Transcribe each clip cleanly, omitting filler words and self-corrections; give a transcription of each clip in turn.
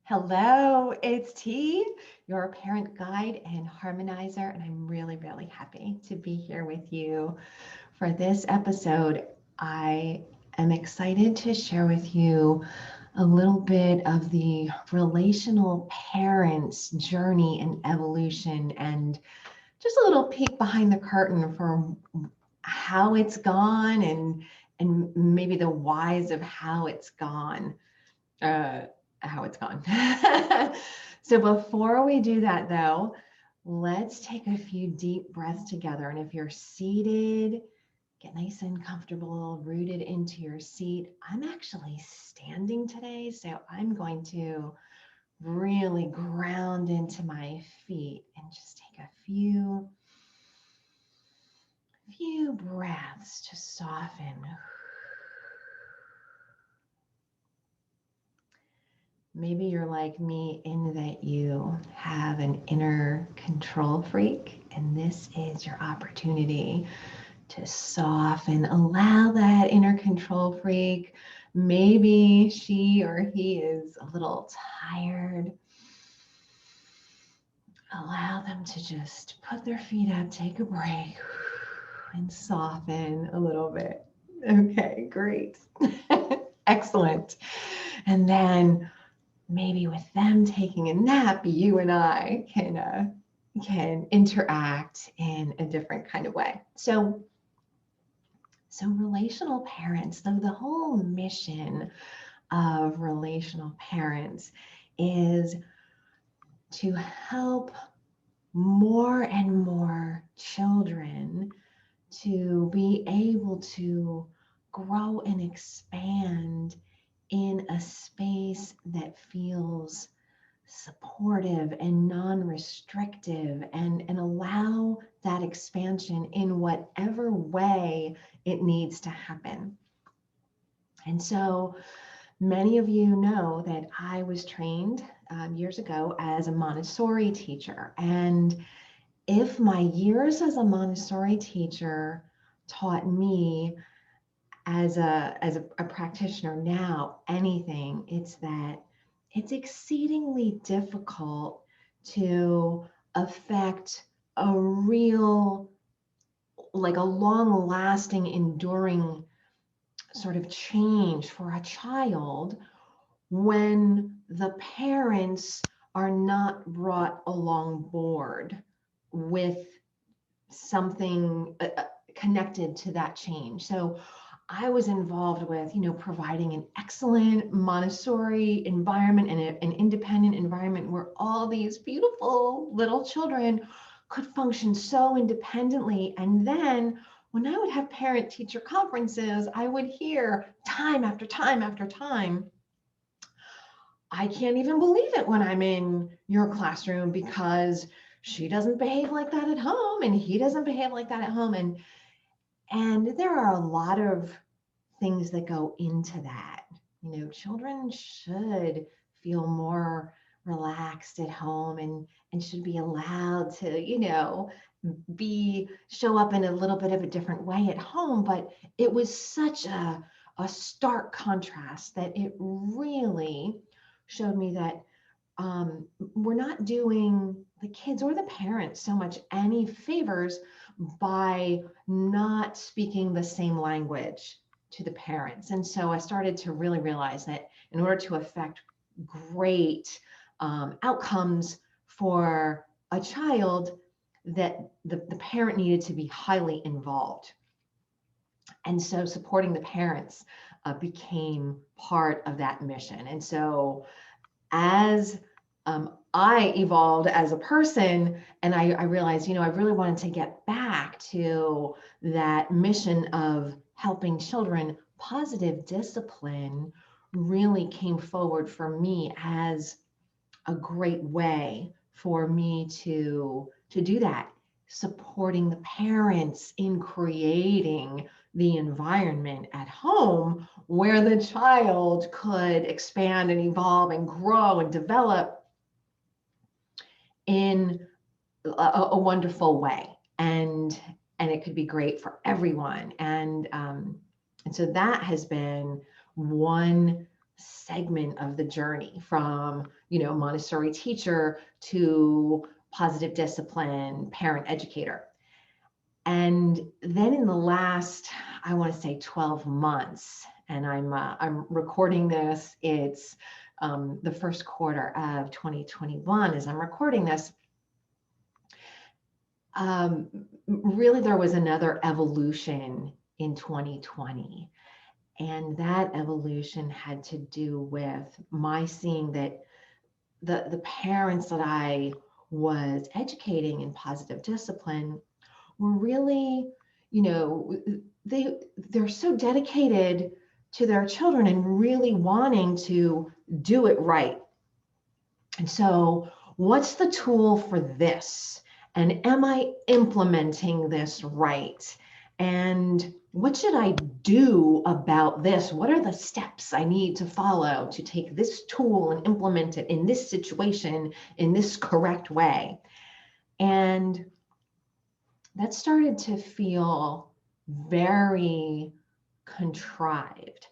Hello, it's T, your parent guide and harmonizer, and I'm really, really happy to be here with you for this episode. I am excited to share with you a little bit of the relational parents journey and evolution, and just a little peek behind the curtain for how it's gone and maybe the whys of how it's gone. Uh, how it's gone. So before we do that though, let's take a few deep breaths together. And if you're seated, get nice and comfortable, rooted into your seat. I'm actually standing today, so I'm going to really ground into my feet and just take a few breaths to soften. Maybe you're like me in that you have an inner control freak, and this is your opportunity to soften. Allow that inner control freak. Maybe she or he is a little tired. Allow them to just put their feet up, take a break, and soften a little bit. Okay, great. Excellent. And then maybe with them taking a nap, you and I can interact in a different kind of way. So relational parents, the whole mission of relational parents is to help more and more children to be able to grow and expand in a space that feels supportive and non-restrictive, and allow that expansion in whatever way it needs to happen. And so many of you know that I was trained years ago as a Montessori teacher. And if my years as a Montessori teacher taught me as a practitioner now anything, it's that it's exceedingly difficult to affect a real, like a long lasting, enduring sort of change for a child when the parents are not brought along board with something connected to that change. So I was involved with, providing an excellent Montessori environment and an independent environment where all these beautiful little children could function so independently. And then when I would have parent teacher conferences, I would hear time after time after time, I can't even believe it when I'm in your classroom because she doesn't behave like that at home and he doesn't behave like that at home. And there are a lot of things that go into that. Children should feel more relaxed at home and should be allowed to, show up in a little bit of a different way at home. But it was such a stark contrast that it really showed me that we're not doing the kids or the parents so much any favors by not speaking the same language to the parents. And so I started to really realize that in order to affect great outcomes for a child, that the parent needed to be highly involved. And so supporting the parents became part of that mission. And so as I evolved as a person, and I realized, I really wanted to get back to that mission of helping children. Positive discipline really came forward for me as a great way for me to do that, supporting the parents in creating the environment at home where the child could expand and evolve and grow and develop in a wonderful way, and it could be great for everyone. And so that has been one segment of the journey from, Montessori teacher to positive discipline, parent educator. And then in the last, I want to say 12 months, and I'm recording this, it's the first quarter of 2021 as I'm recording this. Really, there was another evolution in 2020. And that evolution had to do with my seeing that the parents that I was educating in positive discipline were really, they're so dedicated to their children and really wanting to do it right. And so, what's the tool for this? And am I implementing this right? And what should I do about this? What are the steps I need to follow to take this tool and implement it in this situation in this correct way? And that started to feel very contrived.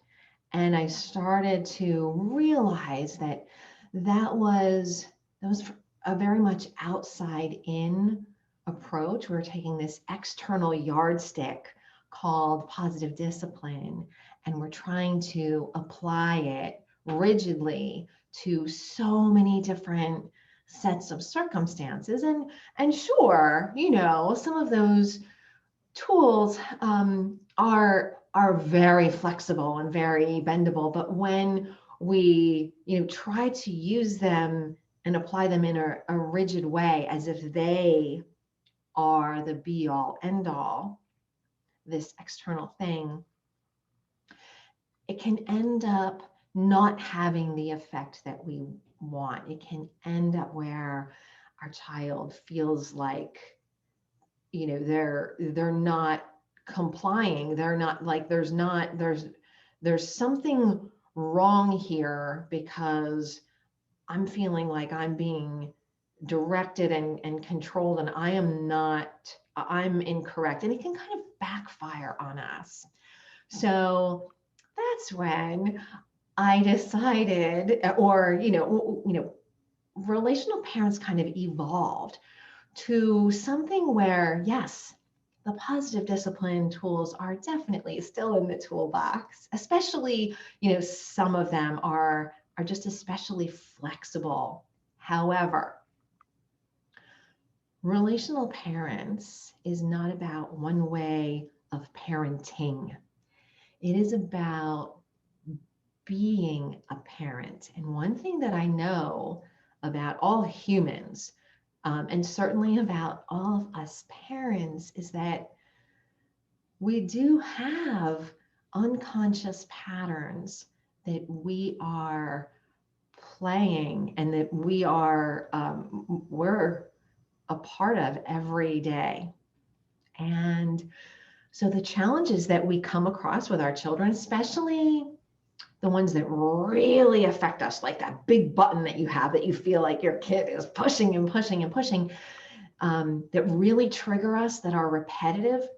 And I started to realize that that was a very much outside in approach. We're taking this external yardstick called positive discipline, and we're trying to apply it rigidly to so many different sets of circumstances. And sure, some of those tools are very flexible and very bendable, but when we try to use them and apply them in a rigid way as if they are the be all end all, this external thing, it can end up not having the effect that we want. It can end up where our child feels like they're not complying. They're not like there's something wrong here because I'm feeling like I'm being directed and controlled, and I'm incorrect, and it can kind of backfire on us. So that's when I decided, or relational parents kind of evolved to something where, yes, the positive discipline tools are definitely still in the toolbox, especially, some of them are just especially flexible. However, relational parents is not about one way of parenting. It is about being a parent. And one thing that I know about all humans, and certainly about all of us parents, is that we do have unconscious patterns that we are playing and that we're a part of every day. And so the challenges that we come across with our children, especially the ones that really affect us, like that big button that you have that you feel like your kid is pushing and pushing and pushing, that really trigger us, that are repetitive,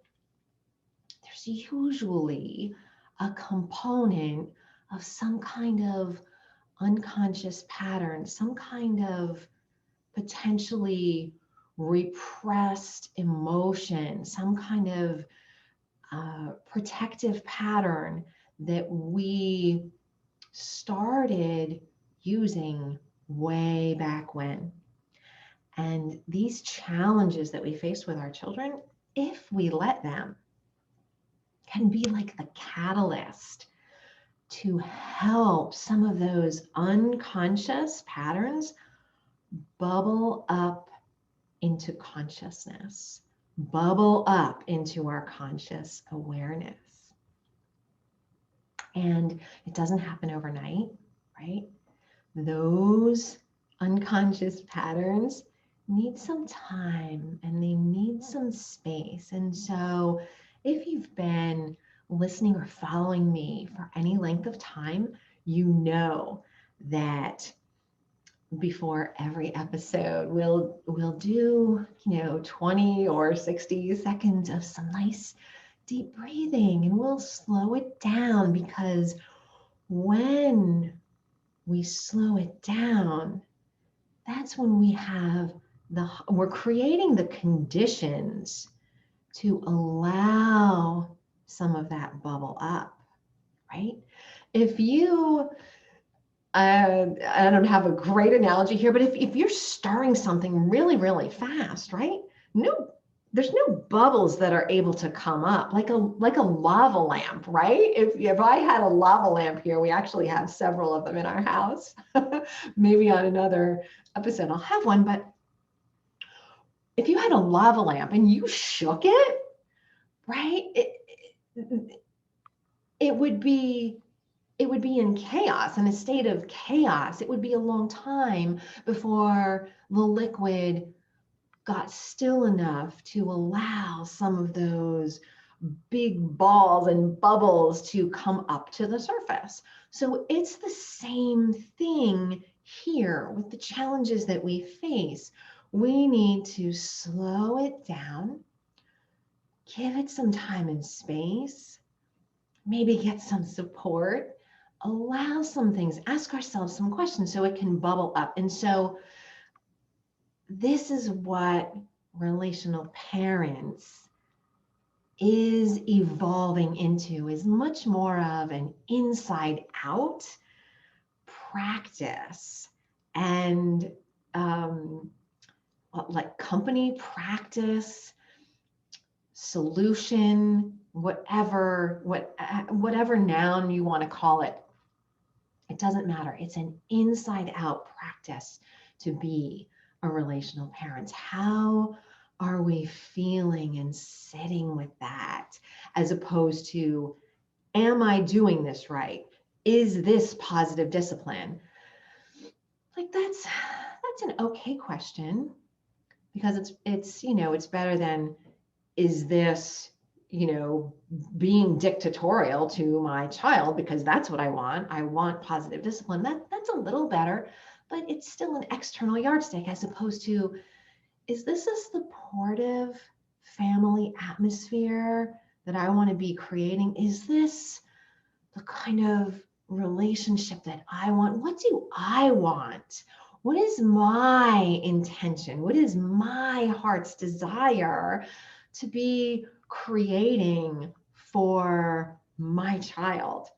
there's usually a component of some kind of unconscious pattern, some kind of potentially repressed emotion, some kind of protective pattern that we started using way back when. And these challenges that we face with our children, if we let them, can be like the catalyst to help some of those unconscious patterns bubble up into consciousness, bubble up into our conscious awareness. And it doesn't happen overnight, right? Those unconscious patterns need some time and they need some space. And so if you've been listening or following me for any length of time, you know that before every episode, we'll do 20 or 60 seconds of some nice deep breathing, and we'll slow it down, because when we slow it down, that's when we're creating the conditions to allow some of that bubble up, right? If you, I don't have a great analogy here, but if you're stirring something really, really fast, right? There's no bubbles that are able to come up like a lava lamp, right? If I had a lava lamp here, we actually have several of them in our house. Maybe on another episode I'll have one, but if you had a lava lamp and you shook it, right? It would be in chaos, in a state of chaos. It would be a long time before the liquid got still enough to allow some of those big balls and bubbles to come up to the surface. So it's the same thing here with the challenges that we face. We need to slow it down, give it some time and space, maybe get some support, allow some things, ask ourselves some questions so it can bubble up. And so this is what relational parents is evolving into, is much more of an inside out practice and like company practice, solution, whatever noun you want to call it. It doesn't matter. It's an inside out practice to be a relational parent. How are we feeling and sitting with that, as opposed to, am I doing this right? Is this positive discipline? Like that's an okay question, because it's better than, is this, being dictatorial to my child because that's what I want. I want positive discipline. That's a little better, but it's still an external yardstick, as opposed to, is this a supportive family atmosphere that I want to be creating? Is this the kind of relationship that I want? What do I want? What is my intention? What is my heart's desire to be creating for my child?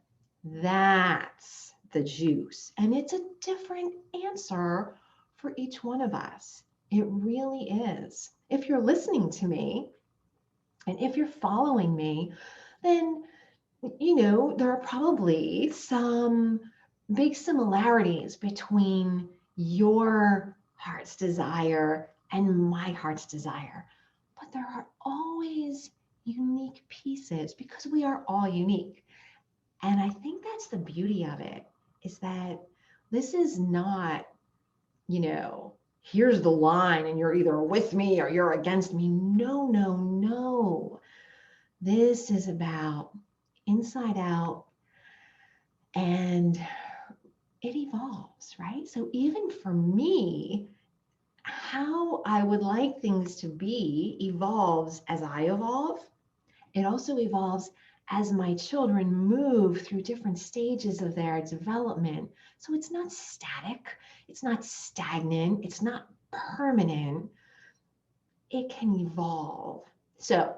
That's the juice. And it's a different answer for each one of us. It really is. If you're listening to me and if you're following me, then there are probably some big similarities between your heart's desire and my heart's desire. But there are always unique pieces, because we are all unique. And I think that's the beauty of it, is that this is not, here's the line and you're either with me or you're against me. No, no, no. This is about inside out, and it evolves, right? So even for me, how I would like things to be evolves as I evolve. It also evolves as my children move through different stages of their development. So it's not static, it's not stagnant, it's not permanent. It can evolve. So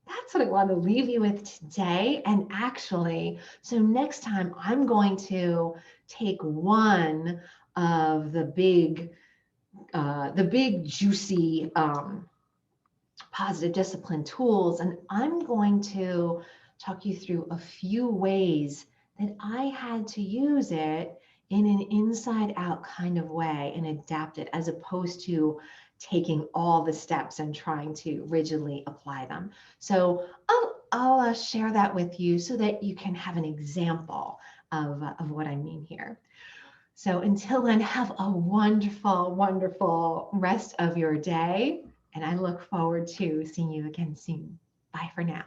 that's what I want to leave you with today. And actually, so next time I'm going to take one of the big juicy positive discipline tools, and I'm going to talk you through a few ways that I had to use it in an inside out kind of way and adapt it, as opposed to taking all the steps and trying to rigidly apply them. So I'll share that with you so that you can have an example of what I mean here. So until then, have a wonderful, wonderful rest of your day. And I look forward to seeing you again soon. Bye for now.